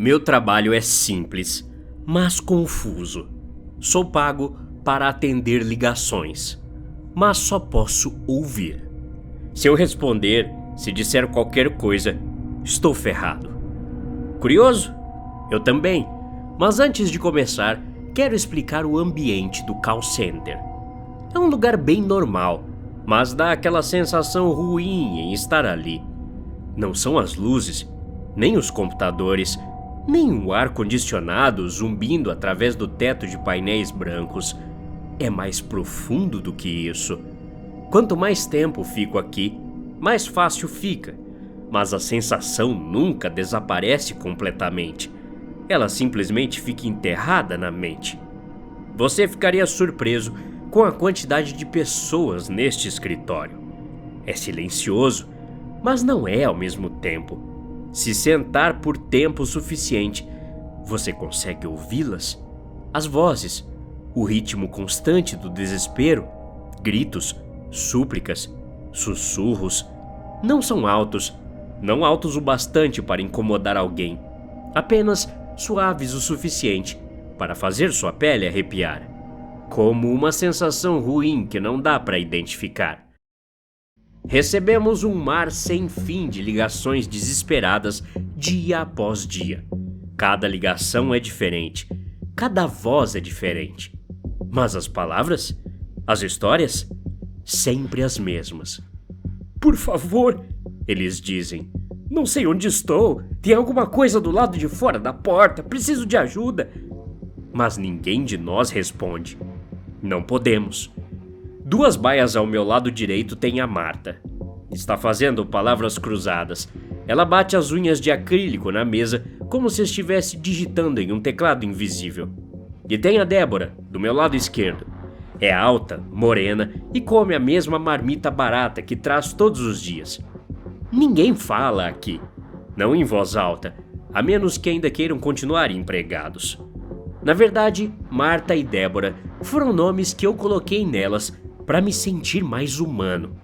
Meu trabalho é simples, mas confuso. Sou pago para atender ligações, mas só posso ouvir. Se eu responder, se disser qualquer coisa, estou ferrado. Curioso? Eu também. Mas antes de começar, quero explicar o ambiente do call center. É um lugar bem normal, mas dá aquela sensação ruim em estar ali. Não são as luzes, nem os computadores, nem o ar-condicionado zumbindo através do teto de painéis brancos. É mais profundo do que isso. Quanto mais tempo fico aqui, mais fácil fica. Mas a sensação nunca desaparece completamente. Ela simplesmente fica enterrada na mente. Você ficaria surpreso com a quantidade de pessoas neste escritório. É silencioso, mas não é ao mesmo tempo. Se sentar por tempo suficiente, você consegue ouvi-las. As vozes, o ritmo constante do desespero, gritos, súplicas, sussurros. Não são altos, não altos o bastante para incomodar alguém. Apenas suaves o suficiente para fazer sua pele arrepiar. Como uma sensação ruim que não dá para identificar. Recebemos um mar sem fim de ligações desesperadas dia após dia. Cada ligação é diferente, cada voz é diferente. Mas as palavras, as histórias, sempre as mesmas. Por favor, eles dizem. Não sei onde estou. Tem alguma coisa do lado de fora da porta. Preciso de ajuda. Mas ninguém de nós responde. Não podemos. 2 baias ao meu lado direito tem a Marta. Está fazendo palavras cruzadas. Ela bate as unhas de acrílico na mesa como se estivesse digitando em um teclado invisível. E tem a Débora, do meu lado esquerdo. É alta, morena e come a mesma marmita barata que traz todos os dias. Ninguém fala aqui, não em voz alta, a menos que ainda queiram continuar empregados. Na verdade, Marta e Débora foram nomes que eu coloquei nelas para me sentir mais humano.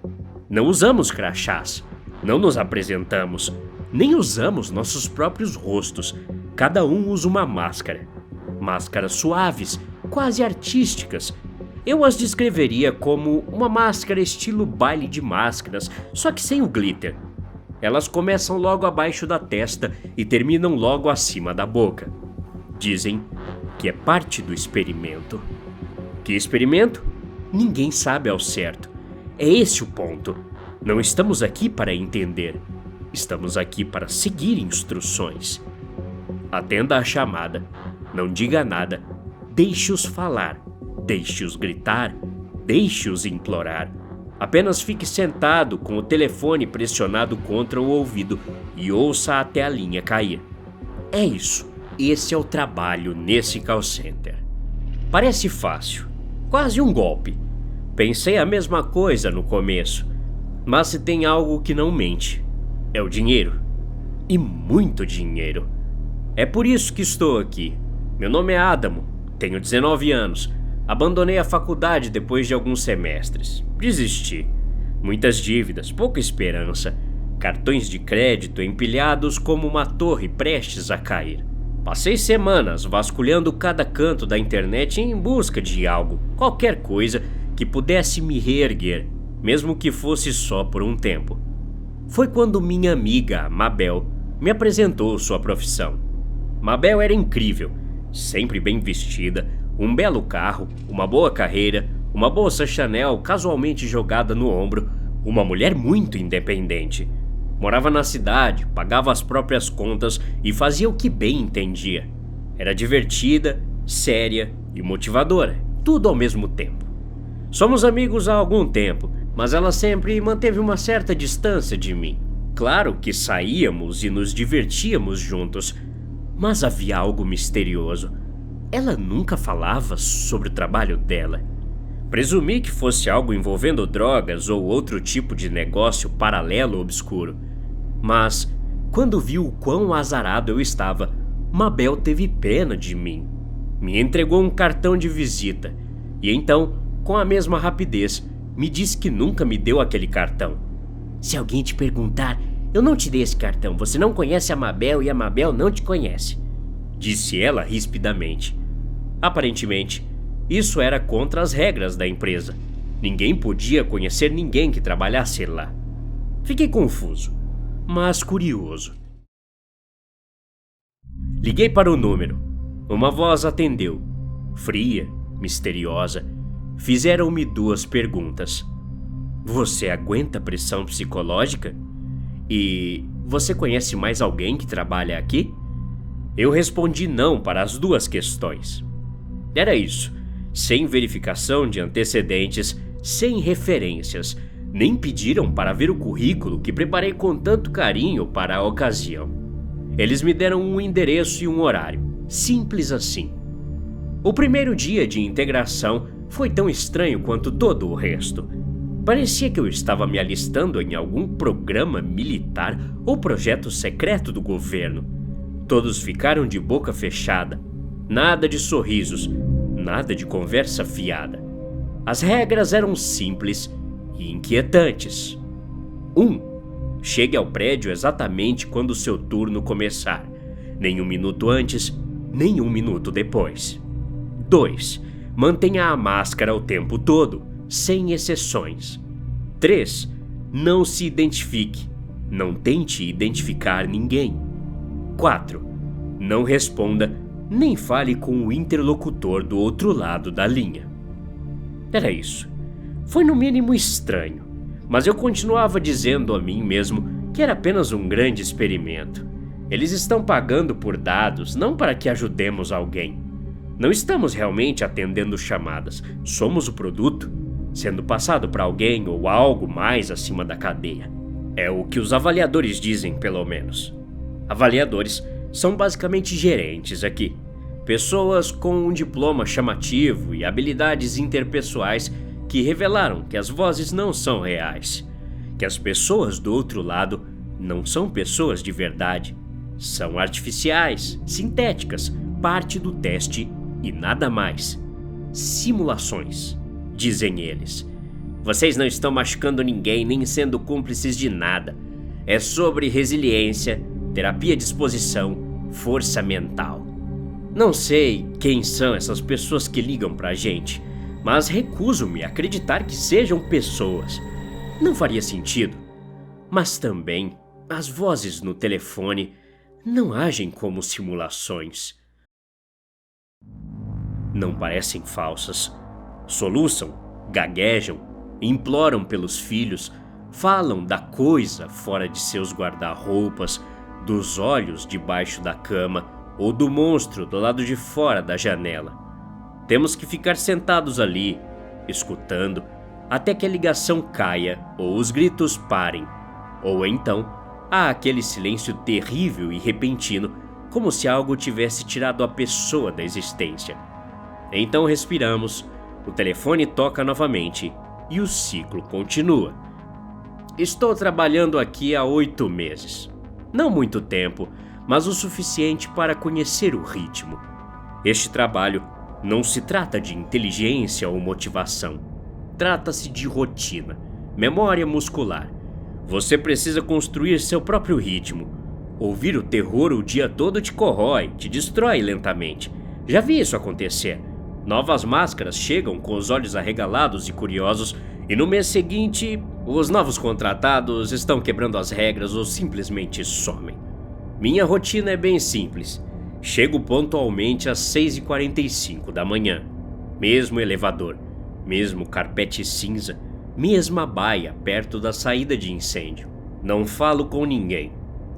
Não usamos crachás, não nos apresentamos, nem usamos nossos próprios rostos. Cada um usa uma máscara. Máscaras suaves, quase artísticas. Eu as descreveria como uma máscara estilo baile de máscaras, só que sem o glitter. Elas começam logo abaixo da testa e terminam logo acima da boca. Dizem que é parte do experimento. Que experimento? Ninguém sabe ao certo. É esse o ponto. Não estamos aqui para entender. Estamos aqui para seguir instruções. Atenda à chamada. Não diga nada. Deixe-os falar. Deixe-os gritar. Deixe-os implorar. Apenas fique sentado com o telefone pressionado contra o ouvido e ouça até a linha cair. É isso. Esse é o trabalho nesse call center. Parece fácil. Quase um golpe. Pensei a mesma coisa no começo. Mas se tem algo que não mente, é o dinheiro. E muito dinheiro. É por isso que estou aqui. Meu nome é Adamo. Tenho 19 anos. Abandonei a faculdade depois de alguns semestres. Desisti. Muitas dívidas, pouca esperança. Cartões de crédito empilhados como uma torre prestes a cair. Passei semanas vasculhando cada canto da internet em busca de algo, qualquer coisa que pudesse me reerguer, mesmo que fosse só por um tempo. Foi quando minha amiga, Mabel, me apresentou sua profissão. Mabel era incrível, sempre bem vestida, um belo carro, uma boa carreira, uma bolsa Chanel casualmente jogada no ombro, uma mulher muito independente. Morava na cidade, pagava as próprias contas e fazia o que bem entendia. Era divertida, séria e motivadora, tudo ao mesmo tempo. Somos amigos há algum tempo, mas ela sempre manteve uma certa distância de mim. Claro que saíamos e nos divertíamos juntos, mas havia algo misterioso. Ela nunca falava sobre o trabalho dela. Presumi que fosse algo envolvendo drogas ou outro tipo de negócio paralelo obscuro. Mas, quando viu o quão azarado eu estava, Mabel teve pena de mim. Me entregou um cartão de visita e então, com a mesma rapidez, me disse que nunca me deu aquele cartão. Se alguém te perguntar, eu não te dei esse cartão, você não conhece a Mabel e a Mabel não te conhece. disse ela rispidamente. Aparentemente, isso era contra as regras da empresa. Ninguém podia conhecer ninguém que trabalhasse lá. Fiquei confuso, mas curioso. Liguei para o número. Uma voz atendeu, fria, misteriosa. Fizeram-me 2 perguntas. Você aguenta pressão psicológica? E você conhece mais alguém que trabalha aqui? Eu respondi não para as 2 questões. Era isso, sem verificação de antecedentes, sem referências. Nem pediram para ver o currículo que preparei com tanto carinho para a ocasião. Eles me deram um endereço e um horário, simples assim. O primeiro dia de integração foi tão estranho quanto todo o resto. Parecia que eu estava me alistando em algum programa militar ou projeto secreto do governo. Todos ficaram de boca fechada. Nada de sorrisos, nada de conversa fiada. As regras eram simples e inquietantes. 1. Chegue ao prédio exatamente quando seu turno começar. Nem 1 minuto antes, nem 1 minuto depois. 2. Mantenha a máscara o tempo todo, sem exceções. 3. Não se identifique. Não tente identificar ninguém. 4. Não responda, nem fale com o interlocutor do outro lado da linha. Era isso. Foi no mínimo estranho, mas eu continuava dizendo a mim mesmo que era apenas um grande experimento. Eles estão pagando por dados, não para que ajudemos alguém. Não estamos realmente atendendo chamadas, somos o produto, sendo passado para alguém ou algo mais acima da cadeia. É o que os avaliadores dizem, pelo menos. Avaliadores são basicamente gerentes aqui. Pessoas com um diploma chamativo e habilidades interpessoais que revelaram que as vozes não são reais, que as pessoas do outro lado não são pessoas de verdade, são artificiais, sintéticas, parte do teste e nada mais. Simulações, dizem eles. Vocês não estão machucando ninguém nem sendo cúmplices de nada. É sobre resiliência, terapia de exposição, força mental. Não sei quem são essas pessoas que ligam pra gente, mas recuso-me a acreditar que sejam pessoas. Não faria sentido. Mas também, as vozes no telefone não agem como simulações. Não parecem falsas. Soluçam, gaguejam, imploram pelos filhos, falam da coisa fora de seus guarda-roupas, dos olhos debaixo da cama ou do monstro do lado de fora da janela. Temos que ficar sentados ali, escutando, até que a ligação caia ou os gritos parem. Ou então, há aquele silêncio terrível e repentino, como se algo tivesse tirado a pessoa da existência. Então respiramos, o telefone toca novamente e o ciclo continua. Estou trabalhando aqui há 8 meses. Não muito tempo, mas o suficiente para conhecer o ritmo. Este trabalho não se trata de inteligência ou motivação. Trata-se de rotina, memória muscular. Você precisa construir seu próprio ritmo. Ouvir o terror o dia todo te corrói, te destrói lentamente. Já vi isso acontecer. Novas máscaras chegam com os olhos arregalados e curiosos, e no mês seguinte, os novos contratados estão quebrando as regras ou simplesmente somem. Minha rotina é bem simples. Chego pontualmente às 6h45 da manhã. Mesmo elevador, mesmo carpete cinza, mesma baia perto da saída de incêndio. Não falo com ninguém.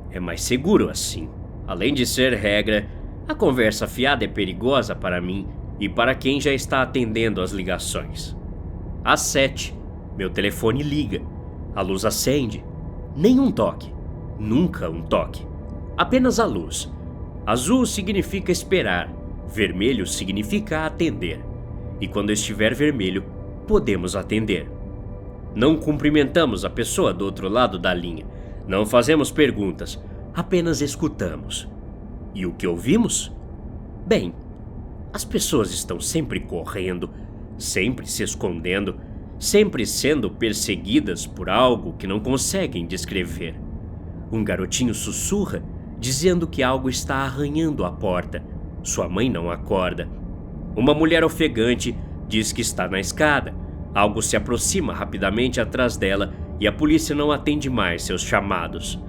É mais seguro assim. Além de ser regra, a conversa fiada é perigosa para mim e para quem já está atendendo as ligações. Às 7, meu telefone liga. A luz acende. Nenhum toque. Nunca um toque. Apenas a luz. Azul significa esperar. Vermelho significa atender. E quando estiver vermelho, podemos atender. Não cumprimentamos a pessoa do outro lado da linha. Não fazemos perguntas. Apenas escutamos. E o que ouvimos? Bem, as pessoas estão sempre correndo, sempre se escondendo, sempre sendo perseguidas por algo que não conseguem descrever. Um garotinho sussurra, dizendo que algo está arranhando a porta. Sua mãe não acorda. Uma mulher ofegante diz que está na escada. Algo se aproxima rapidamente atrás dela e a polícia não atende mais seus chamados.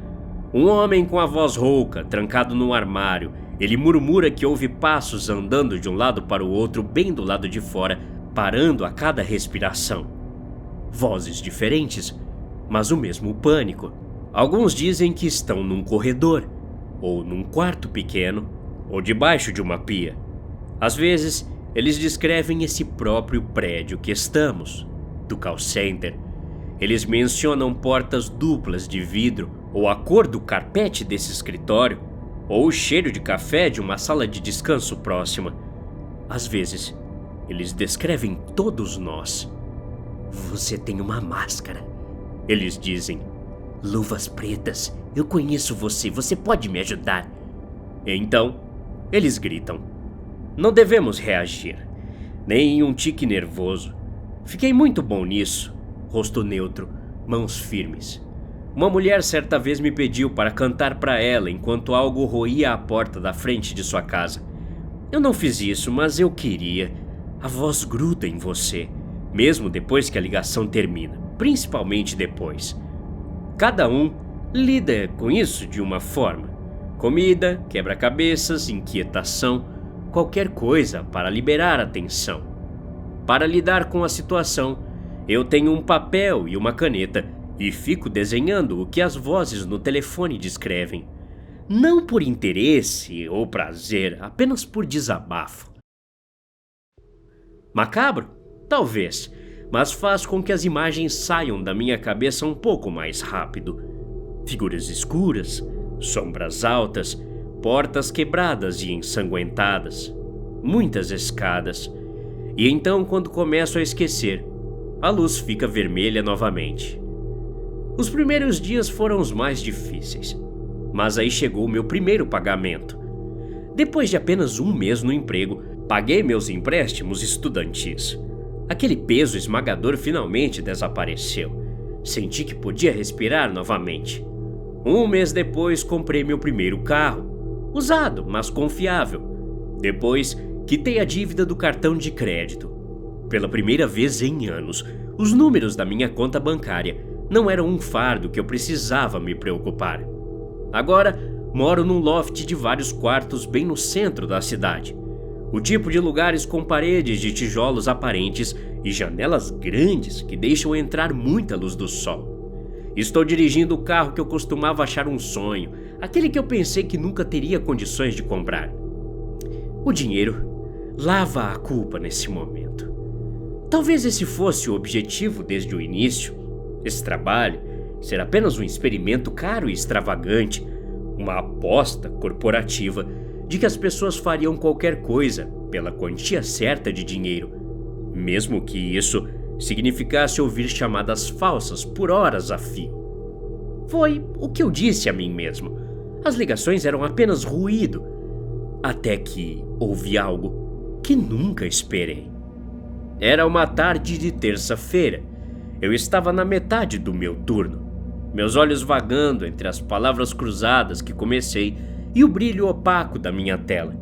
Um homem com a voz rouca, trancado num armário. Ele murmura que ouve passos andando de um lado para o outro, bem do lado de fora, parando a cada respiração. Vozes diferentes, mas o mesmo pânico. Alguns dizem que estão num corredor, ou num quarto pequeno, ou debaixo de uma pia. Às vezes, eles descrevem esse próprio prédio que estamos, do call center. Eles mencionam portas duplas de vidro, ou a cor do carpete desse escritório, ou o cheiro de café de uma sala de descanso próxima. Às vezes, eles descrevem todos nós. Você tem uma máscara, eles dizem. Luvas pretas, eu conheço você, você pode me ajudar. Então, eles gritam. Não devemos reagir, nem um tique nervoso. Fiquei muito bom nisso, rosto neutro, mãos firmes. Uma mulher certa vez me pediu para cantar para ela enquanto algo roía a porta da frente de sua casa. Eu não fiz isso, mas eu queria. A voz gruda em você, mesmo depois que a ligação termina, principalmente depois. Cada um lida com isso de uma forma. Comida, quebra-cabeças, inquietação, qualquer coisa para liberar a tensão. Para lidar com a situação, eu tenho um papel e uma caneta e fico desenhando o que as vozes no telefone descrevem. Não por interesse ou prazer, apenas por desabafo. Macabro? Talvez, mas faz com que as imagens saiam da minha cabeça um pouco mais rápido. Figuras escuras, sombras altas, portas quebradas e ensanguentadas, muitas escadas. E então, quando começo a esquecer, a luz fica vermelha novamente. Os primeiros dias foram os mais difíceis, mas aí chegou o meu primeiro pagamento. Depois de apenas um mês no emprego, paguei meus empréstimos estudantis. Aquele peso esmagador finalmente desapareceu. Senti que podia respirar novamente. Um mês depois, comprei meu primeiro carro. Usado, mas confiável. Depois, quitei a dívida do cartão de crédito. Pela primeira vez em anos, os números da minha conta bancária não eram um fardo que eu precisava me preocupar. Agora, moro num loft de vários quartos bem no centro da cidade. O tipo de lugares com paredes de tijolos aparentes e janelas grandes que deixam entrar muita luz do sol. Estou dirigindo o carro que eu costumava achar um sonho, aquele que eu pensei que nunca teria condições de comprar. O dinheiro lava a culpa nesse momento. Talvez esse fosse o objetivo desde o início. Esse trabalho ser apenas um experimento caro e extravagante, uma aposta corporativa de que as pessoas fariam qualquer coisa pela quantia certa de dinheiro, mesmo que isso significasse ouvir chamadas falsas por horas a fio. Foi o que eu disse a mim mesmo. As ligações eram apenas ruído, até que ouvi algo que nunca esperei. Era uma tarde de terça-feira. Eu estava na metade do meu turno, meus olhos vagando entre as palavras cruzadas que comecei e o brilho opaco da minha tela.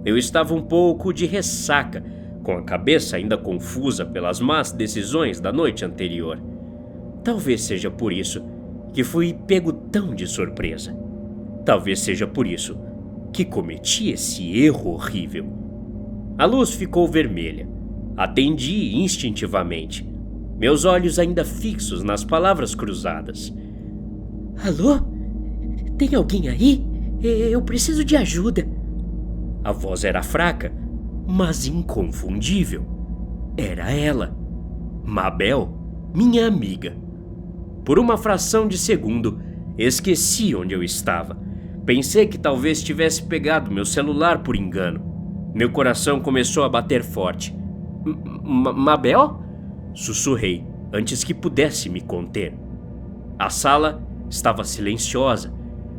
Eu estava um pouco de ressaca, com a cabeça ainda confusa pelas más decisões da noite anterior. Talvez seja por isso que fui pego tão de surpresa. Talvez seja por isso que cometi esse erro horrível. A luz ficou vermelha. Atendi instintivamente, meus olhos ainda fixos nas palavras cruzadas. Alô? Tem alguém aí? Eu preciso de ajuda. A voz era fraca, mas inconfundível. Era ela, Mabel, minha amiga. Por uma fração de segundo, esqueci onde eu estava. Pensei que talvez tivesse pegado meu celular por engano. Meu coração começou a bater forte. Mabel? Sussurrei, antes que pudesse me conter. A sala estava silenciosa.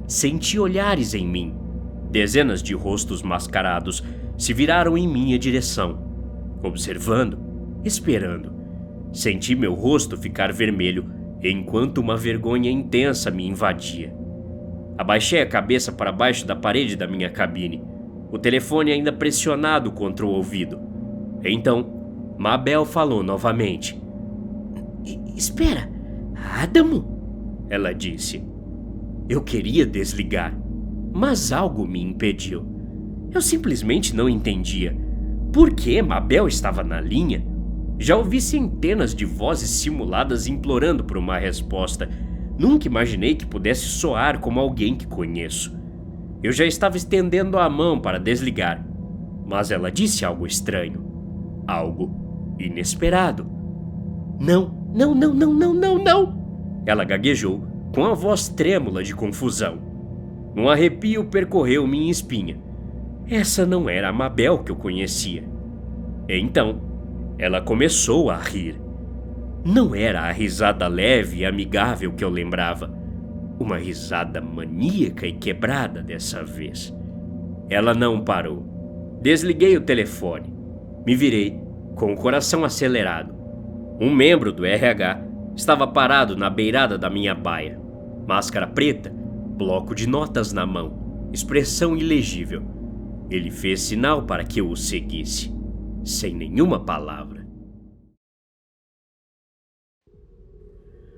Senti olhares em mim. Dezenas de rostos mascarados se viraram em minha direção, observando, esperando. Senti meu rosto ficar vermelho, enquanto uma vergonha intensa me invadia. Abaixei a cabeça para baixo da parede da minha cabine. o telefone ainda pressionado contra o ouvido. Então, Mabel falou novamente. Espera, Adamo? Ela disse. Eu queria desligar, mas algo me impediu. Eu simplesmente não entendia. Por que Mabel estava na linha? Já ouvi centenas de vozes simuladas implorando por uma resposta. Nunca imaginei que pudesse soar como alguém que conheço. Eu já estava estendendo a mão para desligar, mas ela disse algo estranho. Algo inesperado. Não, não, não, não, não, não, não! Ela gaguejou com a voz trêmula de confusão. Um arrepio percorreu minha espinha. Essa não era a Mabel que eu conhecia. Então, ela começou a rir. Não era a risada leve e amigável que eu lembrava. Uma risada maníaca e quebrada dessa vez. Ela não parou. Desliguei o telefone. Me virei, com o coração acelerado. Um membro do RH estava parado na beirada da minha baia. Máscara preta, bloco de notas na mão, expressão ilegível. Ele fez sinal para que eu o seguisse, sem nenhuma palavra.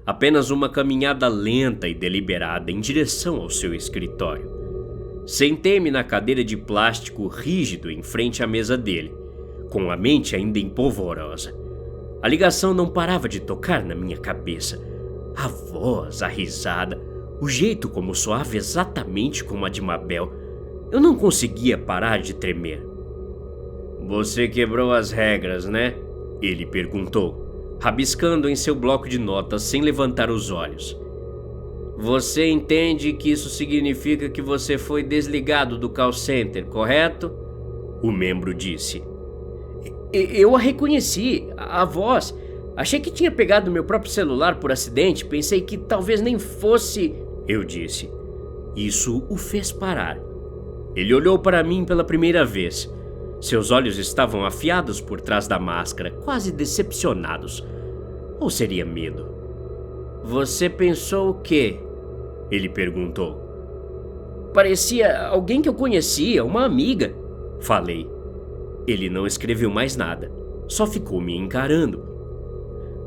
Apenas uma caminhada lenta e deliberada em direção ao seu escritório. Sentei-me na cadeira de plástico rígido em frente à mesa dele, com a mente ainda empolvorosa. A ligação não parava de tocar na minha cabeça. A voz, a risada, o jeito como soava exatamente como a de Mabel. Eu não conseguia parar de tremer. Você quebrou as regras, né? Ele perguntou, rabiscando em seu bloco de notas sem levantar os olhos. Você entende que isso significa que você foi desligado do call center, correto? O membro disse. Eu a reconheci, a voz. Achei que tinha pegado meu próprio celular por acidente, pensei que talvez nem fosse... Eu disse. Isso o fez parar. Ele olhou para mim pela primeira vez. Seus olhos estavam afiados por trás da máscara, quase decepcionados. Ou seria medo? Você pensou o quê? Ele perguntou. Parecia alguém que eu conhecia, uma amiga. Falei. Ele não escreveu mais nada, só ficou me encarando.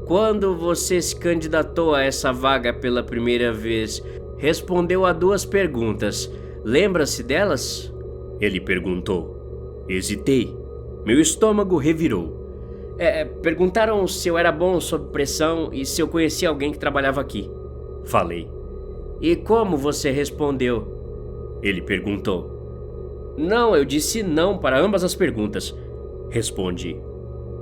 Quando você se candidatou a essa vaga pela primeira vez, respondeu a 2 perguntas. Lembra-se delas? Ele perguntou. Hesitei. Meu estômago revirou. Perguntaram se eu era bom sob pressão e se eu conhecia alguém que trabalhava aqui. Falei. E como você respondeu? Ele perguntou. Não, eu disse não para ambas as perguntas. Respondi.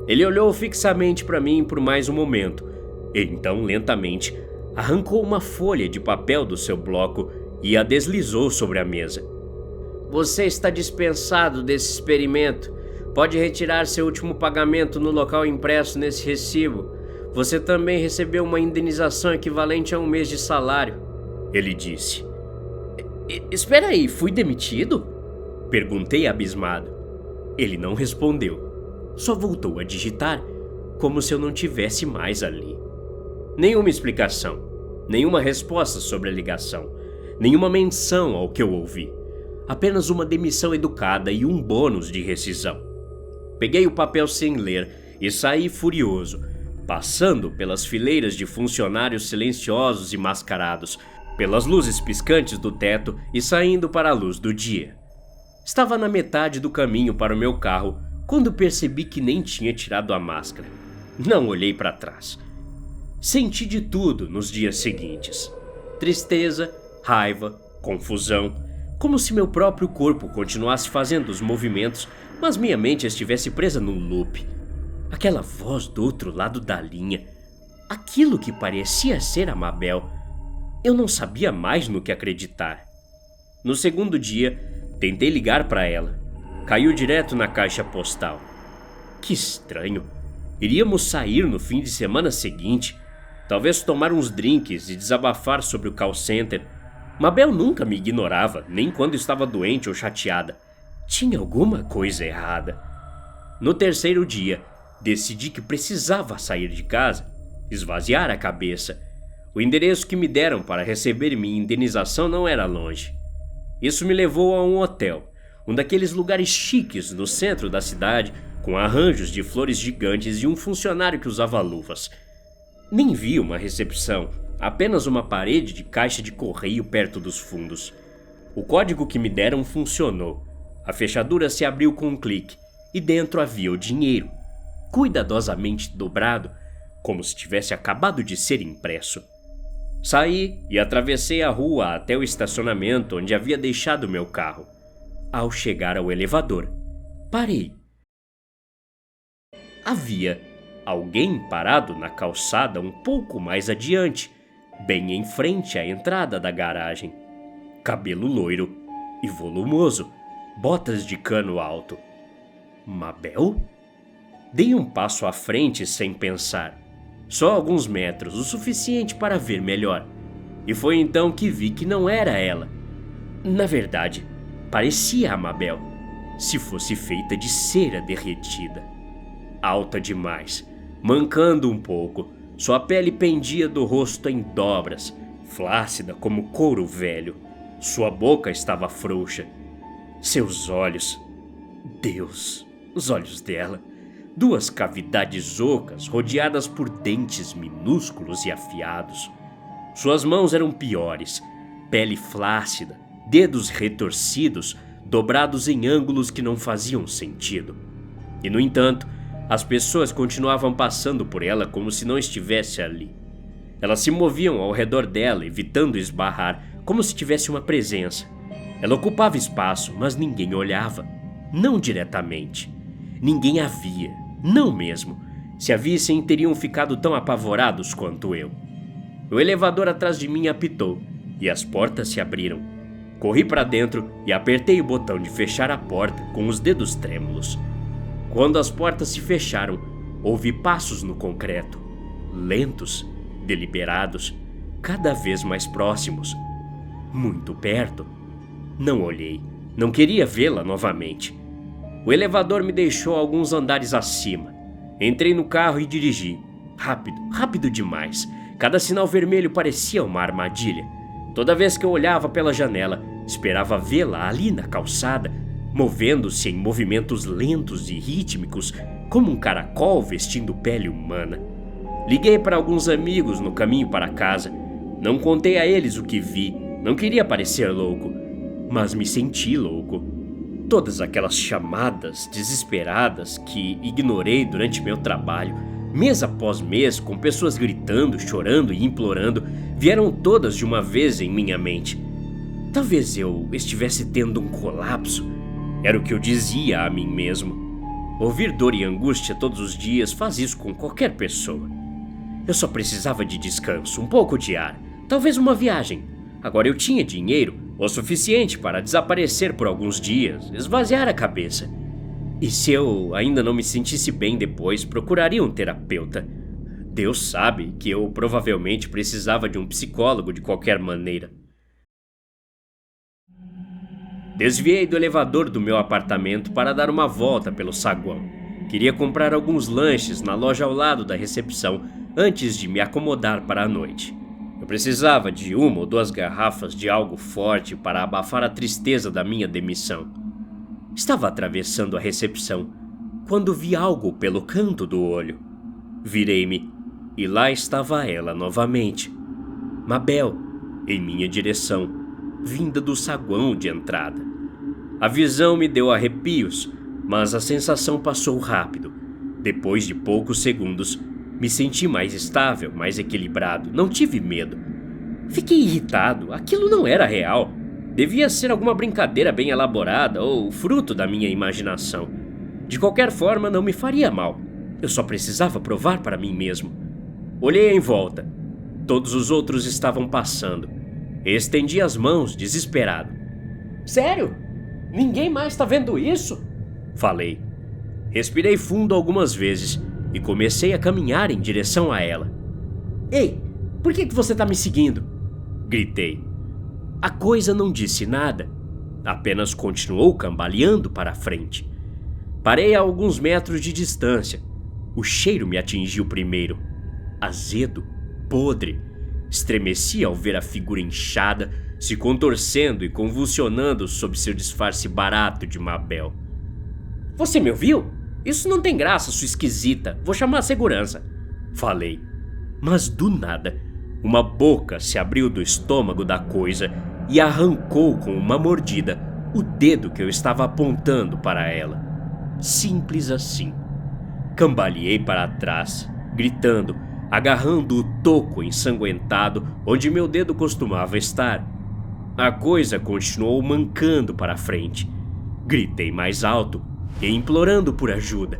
Ele olhou fixamente para mim por mais um momento. E então, lentamente, arrancou uma folha de papel do seu bloco e a deslizou sobre a mesa. Você está dispensado desse experimento. Pode retirar seu último pagamento no local impresso nesse recibo. Você também recebeu uma indenização equivalente a 1 mês de salário. Ele disse. Espera aí, fui demitido? Perguntei abismado. Ele não respondeu. Só voltou a digitar, como se eu não tivesse mais ali. Nenhuma explicação, nenhuma resposta sobre a ligação, nenhuma menção ao que eu ouvi. Apenas uma demissão educada e um bônus de rescisão. Peguei o papel sem ler e saí furioso, passando pelas fileiras de funcionários silenciosos e mascarados, pelas luzes piscantes do teto e saindo para a luz do dia. Estava na metade do caminho para o meu carro quando percebi que nem tinha tirado a máscara. Não olhei para trás. Senti de tudo nos dias seguintes. Tristeza, raiva, confusão, como se meu próprio corpo continuasse fazendo os movimentos, mas minha mente estivesse presa num loop. Aquela voz do outro lado da linha, aquilo que parecia ser a Mabel. Eu não sabia mais no que acreditar. No segundo dia, tentei ligar para ela. Caiu direto na caixa postal. Que estranho. Iríamos sair no fim de semana seguinte. Talvez tomar uns drinks e desabafar sobre o call center. Mabel nunca me ignorava, nem quando estava doente ou chateada. Tinha alguma coisa errada. No terceiro dia, decidi que precisava sair de casa, esvaziar a cabeça. O endereço que me deram para receber minha indenização não era longe. Isso me levou a um hotel, um daqueles lugares chiques no centro da cidade, com arranjos de flores gigantes e um funcionário que usava luvas. Nem vi uma recepção, apenas uma parede de caixa de correio perto dos fundos. O código que me deram funcionou. A fechadura se abriu com um clique e dentro havia o dinheiro, cuidadosamente dobrado, como se tivesse acabado de ser impresso. Saí e atravessei a rua até o estacionamento onde havia deixado meu carro. Ao chegar ao elevador, parei. Havia alguém parado na calçada um pouco mais adiante, bem em frente à entrada da garagem. Cabelo loiro e volumoso, botas de cano alto. Mabel? Dei um passo à frente sem pensar. Só alguns metros, o suficiente para ver melhor. E foi então que vi que não era ela. Na verdade, parecia a Mabel, se fosse feita de cera derretida. Alta demais, mancando um pouco, sua pele pendia do rosto em dobras, flácida como couro velho. Sua boca estava frouxa. Seus olhos... Deus, os olhos dela... Duas cavidades ocas rodeadas por dentes minúsculos e afiados. Suas mãos eram piores, pele flácida, dedos retorcidos, dobrados em ângulos que não faziam sentido. E, no entanto, as pessoas continuavam passando por ela como se não estivesse ali. Elas se moviam ao redor dela, evitando esbarrar, como se tivesse uma presença. Ela ocupava espaço, mas ninguém olhava. Não diretamente. Ninguém a via, não mesmo. Se a vissem, teriam ficado tão apavorados quanto eu. O elevador atrás de mim apitou e as portas se abriram. Corri para dentro e apertei o botão de fechar a porta com os dedos trêmulos. Quando as portas se fecharam, ouvi passos no concreto, lentos, deliberados, cada vez mais próximos. Muito perto. Não olhei, não queria vê-la novamente. O elevador me deixou alguns andares acima. Entrei no carro e dirigi. Rápido, rápido demais. Cada sinal vermelho parecia uma armadilha. Toda vez que eu olhava pela janela, esperava vê-la ali na calçada, movendo-se em movimentos lentos e rítmicos, como um caracol vestindo pele humana. Liguei para alguns amigos no caminho para casa. Não contei a eles o que vi, não queria parecer louco, mas me senti louco. Todas aquelas chamadas desesperadas que ignorei durante meu trabalho, mês após mês, com pessoas gritando, chorando e implorando, vieram todas de uma vez em minha mente. Talvez eu estivesse tendo um colapso. Era o que eu dizia a mim mesmo. Ouvir dor e angústia todos os dias faz isso com qualquer pessoa. Eu só precisava de descanso, um pouco de ar, talvez uma viagem. Agora eu tinha dinheiro, o suficiente para desaparecer por alguns dias, esvaziar a cabeça. E se eu ainda não me sentisse bem depois, procuraria um terapeuta. Deus sabe que eu provavelmente precisava de um psicólogo de qualquer maneira. Desviei do elevador do meu apartamento para dar uma volta pelo saguão. Queria comprar alguns lanches na loja ao lado da recepção antes de me acomodar para a noite. Eu precisava de 1 ou 2 garrafas de algo forte para abafar a tristeza da minha demissão. Estava atravessando a recepção quando vi algo pelo canto do olho. Virei-me e lá estava ela novamente. Mabel, em minha direção, vinda do saguão de entrada. A visão me deu arrepios, mas a sensação passou rápido. Depois de poucos segundos, me senti mais estável, mais equilibrado, não tive medo. Fiquei irritado, aquilo não era real. Devia ser alguma brincadeira bem elaborada ou fruto da minha imaginação. De qualquer forma, não me faria mal. Eu só precisava provar para mim mesmo. Olhei em volta. Todos os outros estavam passando. Estendi as mãos, desesperado. Sério? Ninguém mais está vendo isso? Falei. Respirei fundo algumas vezes e comecei a caminhar em direção a ela. Ei, por que você está me seguindo? Gritei. A coisa não disse nada, apenas continuou cambaleando para a frente. Parei a alguns metros de distância. O cheiro me atingiu primeiro. Azedo, podre. Estremeci ao ver a figura inchada, se contorcendo e convulsionando sob seu disfarce barato de Mabel. Você me ouviu? Isso não tem graça, sua esquisita. Vou chamar a segurança. Falei. Mas do nada, uma boca se abriu do estômago da coisa e arrancou com uma mordida o dedo que eu estava apontando para ela. Simples assim. Cambaleei para trás, gritando, agarrando o toco ensanguentado onde meu dedo costumava estar. A coisa continuou mancando para frente. Gritei mais alto e implorando por ajuda.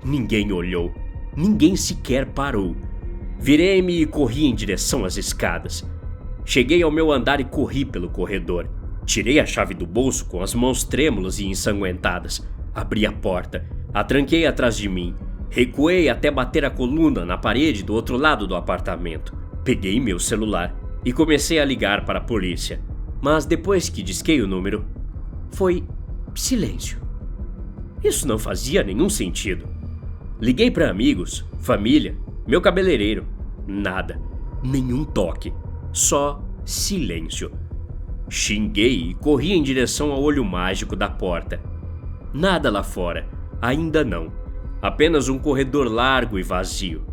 Ninguém olhou, ninguém sequer parou. Virei-me e corri em direção às escadas. Cheguei ao meu andar e corri pelo corredor. Tirei a chave do bolso com as mãos trêmulas e ensanguentadas. Abri a porta, a tranquei atrás de mim. Recuei até bater a coluna na parede do outro lado do apartamento. Peguei meu celular e comecei a ligar para a polícia. Mas depois que disquei o número, foi silêncio. Isso não fazia nenhum sentido. Liguei para amigos, família, meu cabeleireiro. Nada. Nenhum toque. Só silêncio. Xinguei e corri em direção ao olho mágico da porta. Nada lá fora. Ainda não. Apenas um corredor largo e vazio.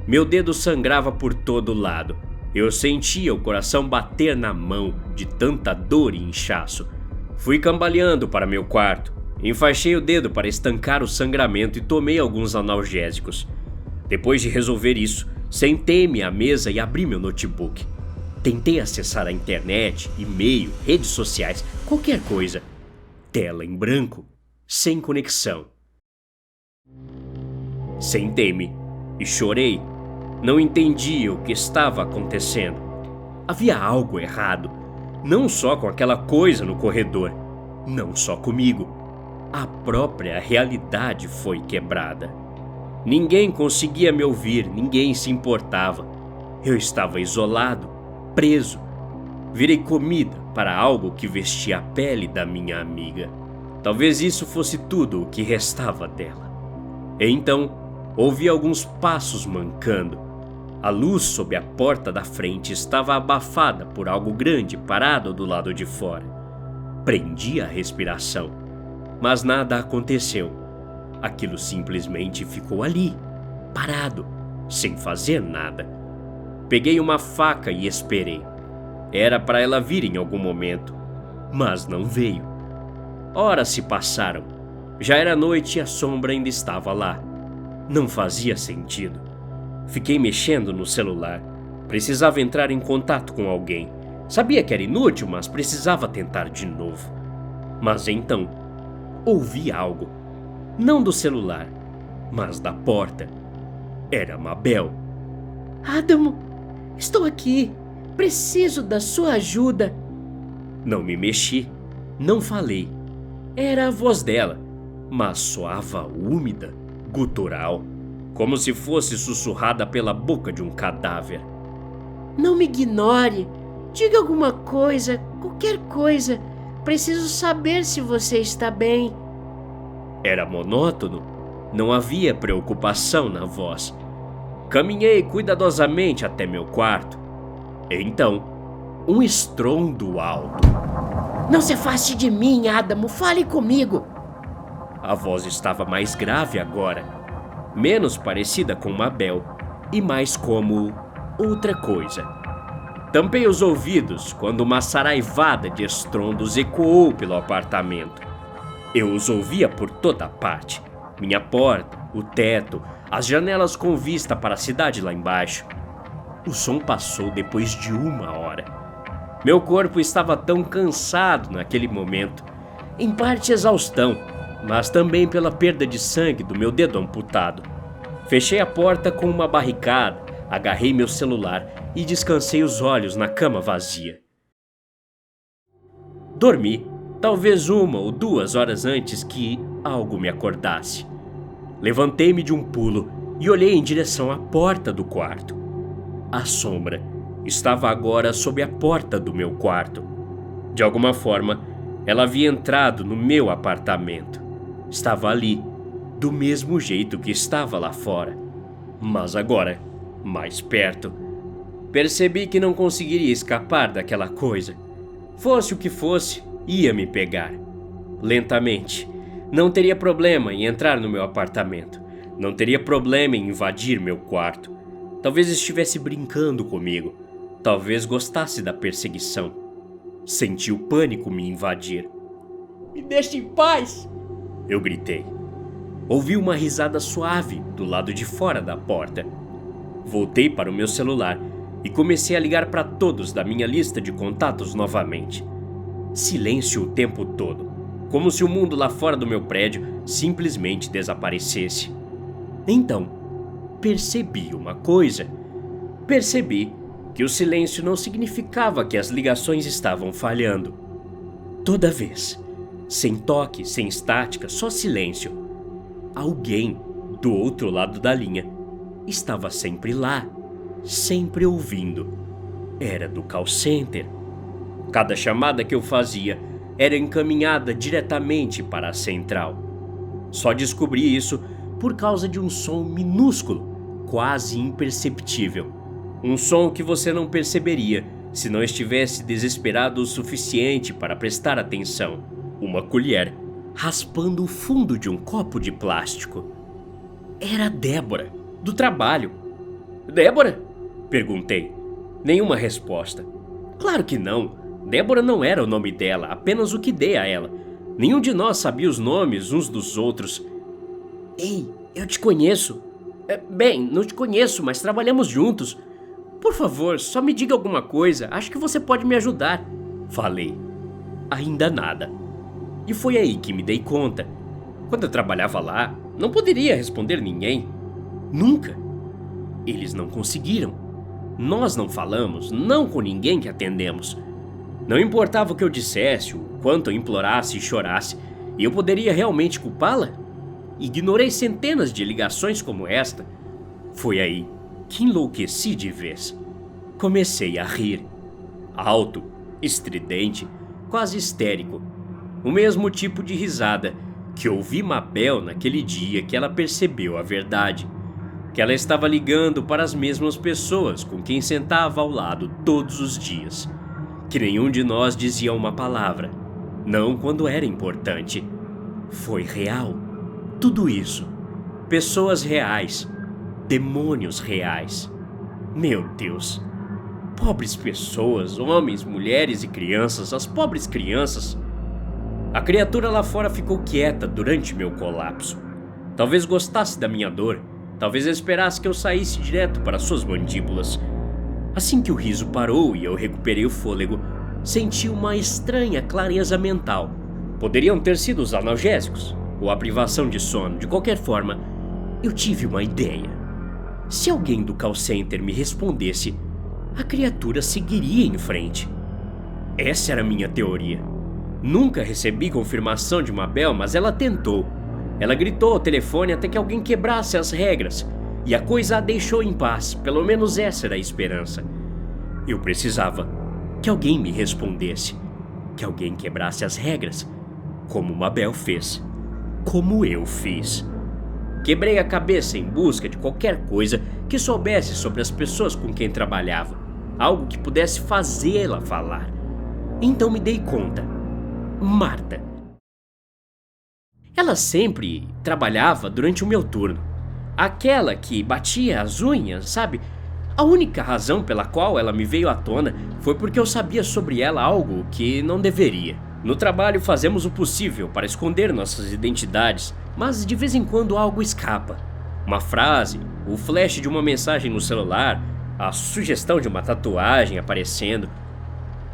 Meu dedo sangrava por todo lado. Eu sentia o coração bater na mão de tanta dor e inchaço. Fui cambaleando para meu quarto. Enfaixei o dedo para estancar o sangramento e tomei alguns analgésicos. Depois de resolver isso, sentei-me à mesa e abri meu notebook. Tentei acessar a internet, e-mail, redes sociais, qualquer coisa. Tela em branco, sem conexão. Sentei-me e chorei. Não entendia o que estava acontecendo. Havia algo errado, não só com aquela coisa no corredor, não só comigo. A própria realidade foi quebrada. Ninguém conseguia me ouvir, ninguém se importava. Eu estava isolado, preso. Virei comida para algo que vestia a pele da minha amiga. Talvez isso fosse tudo o que restava dela. Então, ouvi alguns passos mancando. A luz sob a porta da frente estava abafada por algo grande parado do lado de fora. Prendi a respiração, mas nada aconteceu. Aquilo simplesmente ficou ali, parado, sem fazer nada. Peguei uma faca e esperei. Era para ela vir em algum momento, mas não veio. Horas se passaram. Já era noite e a sombra ainda estava lá. Não fazia sentido. Fiquei mexendo no celular. Precisava entrar em contato com alguém. Sabia que era inútil, mas precisava tentar de novo. Mas então, ouvi algo. Não do celular, mas da porta. Era Mabel. Adamo, estou aqui. Preciso da sua ajuda. Não me mexi, não falei. Era a voz dela, mas soava úmida, gutural, como se fosse sussurrada pela boca de um cadáver. Não me ignore. Diga alguma coisa, qualquer coisa. Preciso saber se você está bem. Era monótono, não havia preocupação na voz. Caminhei cuidadosamente até meu quarto. Então, um estrondo alto. Não se afaste de mim, Adamo. Fale comigo. A voz estava mais grave agora, menos parecida com Mabel e mais como outra coisa. Tampei os ouvidos quando uma saraivada de estrondos ecoou pelo apartamento. Eu os ouvia por toda parte. Minha porta, o teto, as janelas com vista para a cidade lá embaixo. O som passou depois de 1 hora. Meu corpo estava tão cansado naquele momento, em parte exaustão, mas também pela perda de sangue do meu dedo amputado. Fechei a porta com uma barricada, agarrei meu celular e descansei os olhos na cama vazia. Dormi, talvez 1 ou 2 horas antes que algo me acordasse. Levantei-me de um pulo e olhei em direção à porta do quarto. A sombra estava agora sob a porta do meu quarto. De alguma forma, ela havia entrado no meu apartamento. Estava ali, do mesmo jeito que estava lá fora. Mas agora, mais perto, percebi que não conseguiria escapar daquela coisa. Fosse o que fosse, ia me pegar. Lentamente. Não teria problema em entrar no meu apartamento. Não teria problema em invadir meu quarto. Talvez estivesse brincando comigo. Talvez gostasse da perseguição. Senti o pânico me invadir. Me deixe em paz! Eu gritei. Ouvi uma risada suave do lado de fora da porta. Voltei para o meu celular e comecei a ligar para todos da minha lista de contatos novamente. Silêncio o tempo todo, como se o mundo lá fora do meu prédio simplesmente desaparecesse. Então, percebi uma coisa. Percebi que o silêncio não significava que as ligações estavam falhando. Toda vez, sem toque, sem estática, só silêncio, alguém do outro lado da linha estava sempre lá, sempre ouvindo. Era do call center. Cada chamada que eu fazia era encaminhada diretamente para a central. Só descobri isso por causa de um som minúsculo, quase imperceptível. Um som que você não perceberia se não estivesse desesperado o suficiente para prestar atenção. Uma colher raspando o fundo de um copo de plástico. Era Débora, do trabalho. Débora? Perguntei. Nenhuma resposta. Claro que não. Débora não era o nome dela, apenas o que dei a ela. Nenhum de nós sabia os nomes uns dos outros. Ei, eu te conheço. Bem, não te conheço, mas trabalhamos juntos. Por favor, só me diga alguma coisa. Acho que você pode me ajudar. Falei. Ainda nada. E foi aí que me dei conta. Quando eu trabalhava lá, não poderia responder ninguém. Nunca. Eles não conseguiram. Nós não falamos, não com ninguém que atendemos. Não importava o que eu dissesse, o quanto eu implorasse e chorasse, e eu poderia realmente culpá-la? Ignorei centenas de ligações como esta. Foi aí que enlouqueci de vez. Comecei a rir. Alto, estridente, quase histérico. O mesmo tipo de risada que ouvi Mabel naquele dia que ela percebeu a verdade. Que ela estava ligando para as mesmas pessoas com quem sentava ao lado todos os dias. Que nenhum de nós dizia uma palavra, não quando era importante. Foi real. Tudo isso. Pessoas reais. Demônios reais. Meu Deus. Pobres pessoas, homens, mulheres e crianças, as pobres crianças. A criatura lá fora ficou quieta durante meu colapso. Talvez gostasse da minha dor. Talvez esperasse que eu saísse direto para suas mandíbulas. Assim que o riso parou e eu recuperei o fôlego, senti uma estranha clareza mental. Poderiam ter sido os analgésicos, ou a privação de sono. De qualquer forma, eu tive uma ideia. Se alguém do call center me respondesse, a criatura seguiria em frente. Essa era a minha teoria. Nunca recebi confirmação de Mabel, mas ela tentou. Ela gritou ao telefone até que alguém quebrasse as regras, e a coisa a deixou em paz. Pelo menos essa era a esperança. Eu precisava que alguém me respondesse, que alguém quebrasse as regras, como Mabel fez, como eu fiz. Quebrei a cabeça em busca de qualquer coisa que soubesse sobre as pessoas com quem trabalhava, algo que pudesse fazê-la falar. Então me dei conta. Marta. Ela sempre trabalhava durante o meu turno. Aquela que batia as unhas, sabe? A única razão pela qual ela me veio à tona foi porque eu sabia sobre ela algo que não deveria. No trabalho fazemos o possível para esconder nossas identidades, mas de vez em quando algo escapa. Uma frase, o flash de uma mensagem no celular, a sugestão de uma tatuagem aparecendo.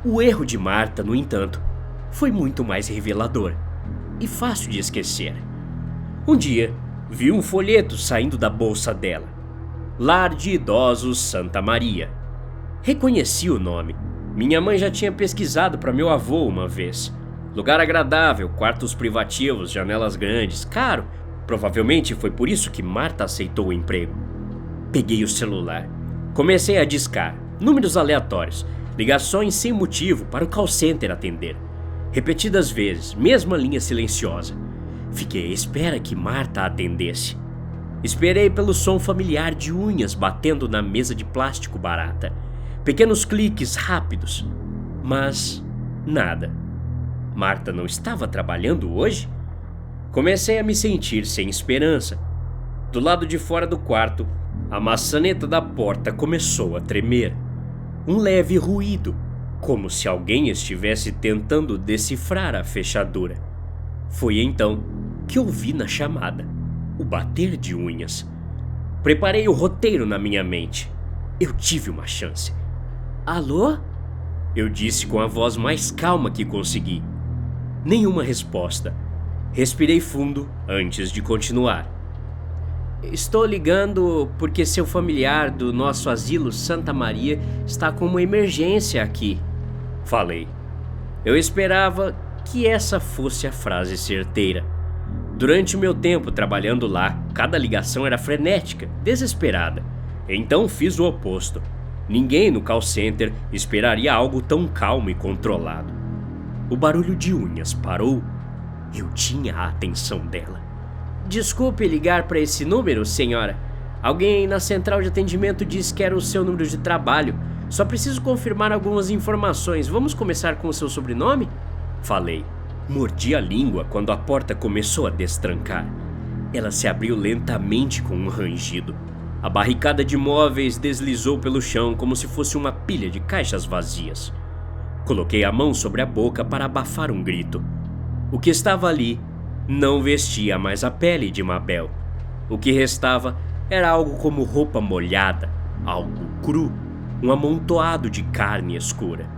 O erro de Marta, no entanto, foi muito mais revelador e fácil de esquecer. Um dia, vi um folheto saindo da bolsa dela. Lar de Idosos Santa Maria. Reconheci o nome. Minha mãe já tinha pesquisado para meu avô uma vez. Lugar agradável, quartos privativos, janelas grandes, caro. Provavelmente foi por isso que Marta aceitou o emprego. Peguei o celular. Comecei a discar. Números aleatórios. Ligações sem motivo para o call center atender. Repetidas vezes, mesma linha silenciosa. Fiquei à espera que Marta atendesse. Esperei pelo som familiar de unhas batendo na mesa de plástico barata. Pequenos cliques rápidos. Mas Nada. Marta não estava trabalhando hoje? Comecei a me sentir sem esperança. Do lado de fora do quarto, a maçaneta da porta começou a tremer. Um leve ruído, como se alguém estivesse tentando decifrar a fechadura. Foi então que ouvi na chamada o bater de unhas. Preparei o roteiro na minha mente. Eu tive uma chance. Alô? Eu disse com a voz mais calma que consegui. Nenhuma resposta. Respirei fundo antes de continuar. Estou ligando porque seu familiar do nosso asilo Santa Maria está com uma emergência aqui. Falei. Eu esperava que essa fosse a frase certeira. Durante o meu tempo trabalhando lá, cada ligação era frenética, desesperada. Então fiz o oposto. Ninguém no call center esperaria algo tão calmo e controlado. O barulho de unhas parou. Eu tinha a atenção dela. Desculpe ligar para esse número, senhora. Alguém na central de atendimento disse que era o seu número de trabalho. Só preciso confirmar algumas informações. Vamos começar com o seu sobrenome? Falei. Mordi a língua quando a porta começou a destrancar. Ela se abriu lentamente com um rangido. A barricada de móveis deslizou pelo chão como se fosse uma pilha de caixas vazias. Coloquei a mão sobre a boca para abafar um grito. O que estava ali não vestia mais a pele de Mabel. O que restava era algo como roupa molhada, algo cru, um amontoado de carne escura.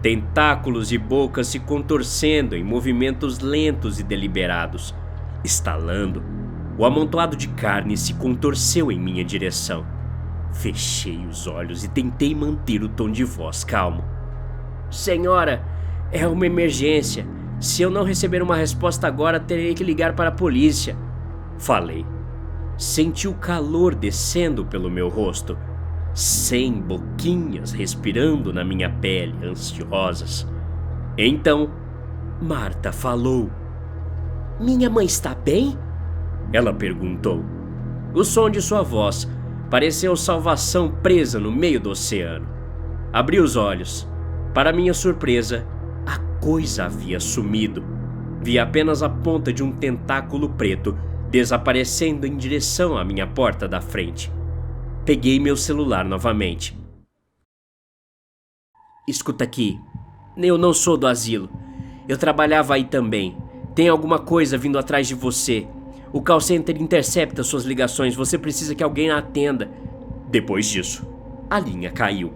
Tentáculos e boca se contorcendo em movimentos lentos e deliberados. Estalando, o amontoado de carne se contorceu em minha direção. Fechei os olhos e tentei manter o tom de voz calmo. Senhora, é uma emergência. Se eu não receber uma resposta agora, terei que ligar para a polícia. Falei. Senti o calor descendo pelo meu rosto. 100 boquinhas respirando na minha pele, ansiosas. Então, Marta falou. Minha mãe está bem? Ela perguntou. O som de sua voz pareceu salvação presa no meio do oceano. Abri os olhos. Para minha surpresa, a coisa havia sumido. Vi apenas a ponta de um tentáculo preto desaparecendo em direção à minha porta da frente. Peguei meu celular novamente. Escuta aqui, eu não sou do asilo. Eu trabalhava aí também. Tem alguma coisa vindo atrás de você. O call center intercepta suas ligações, você precisa que alguém a atenda. Depois disso, a linha caiu.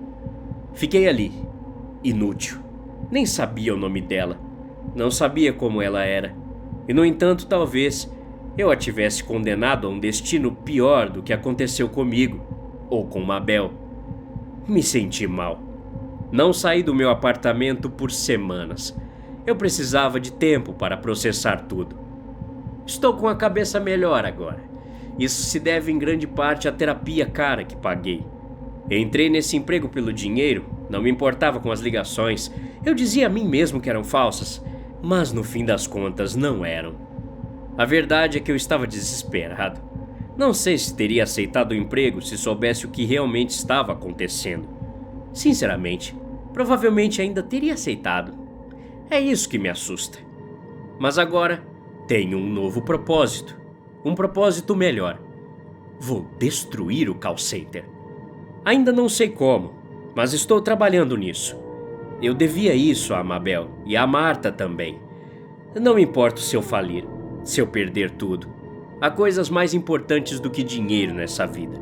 Fiquei ali, inútil. Nem sabia o nome dela. Não sabia como ela era. E no entanto, talvez eu a tivesse condenado a um destino pior do que aconteceu comigo, ou com Mabel. Me senti mal. Não saí do meu apartamento por semanas. Eu precisava de tempo para processar tudo. Estou com a cabeça melhor agora. Isso se deve em grande parte à terapia cara que paguei. Entrei nesse emprego pelo dinheiro, não me importava com as ligações. Eu dizia a mim mesmo que eram falsas, mas no fim das contas não eram. A verdade é que eu estava desesperado. Não sei se teria aceitado o emprego se soubesse o que realmente estava acontecendo. Sinceramente, provavelmente ainda teria aceitado. É isso que me assusta. Mas agora tenho um novo propósito. Um propósito melhor. Vou destruir o call center. Ainda não sei como, mas estou trabalhando nisso. Eu devia isso a Mabel e a Marta também. Não me importo se eu falir, se eu perder tudo. Há coisas mais importantes do que dinheiro nessa vida.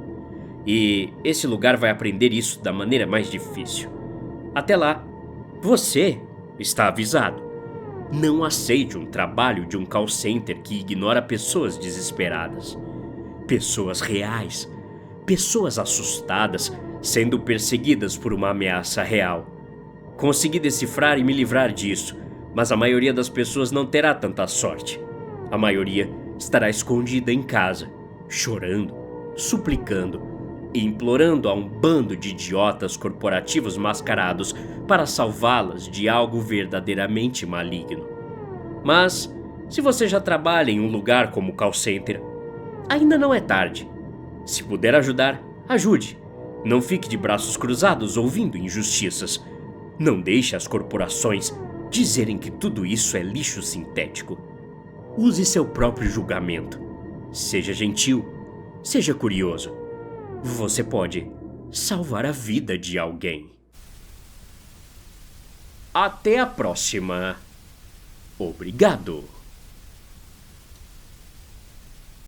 E esse lugar vai aprender isso da maneira mais difícil. Até lá, você está avisado. Não aceite um trabalho de um call center que ignora pessoas desesperadas. Pessoas reais. Pessoas assustadas, sendo perseguidas por uma ameaça real. Consegui decifrar e me livrar disso, mas a maioria das pessoas não terá tanta sorte. A maioria estará escondida em casa, chorando, suplicando e implorando a um bando de idiotas corporativos mascarados para salvá-las de algo verdadeiramente maligno. Mas, se você já trabalha em um lugar como call center, ainda não é tarde. Se puder ajudar, ajude. Não fique de braços cruzados ouvindo injustiças. Não deixe as corporações dizerem que tudo isso é lixo sintético. Use seu próprio julgamento. Seja gentil, seja curioso. Você pode salvar a vida de alguém. Até a próxima. Obrigado.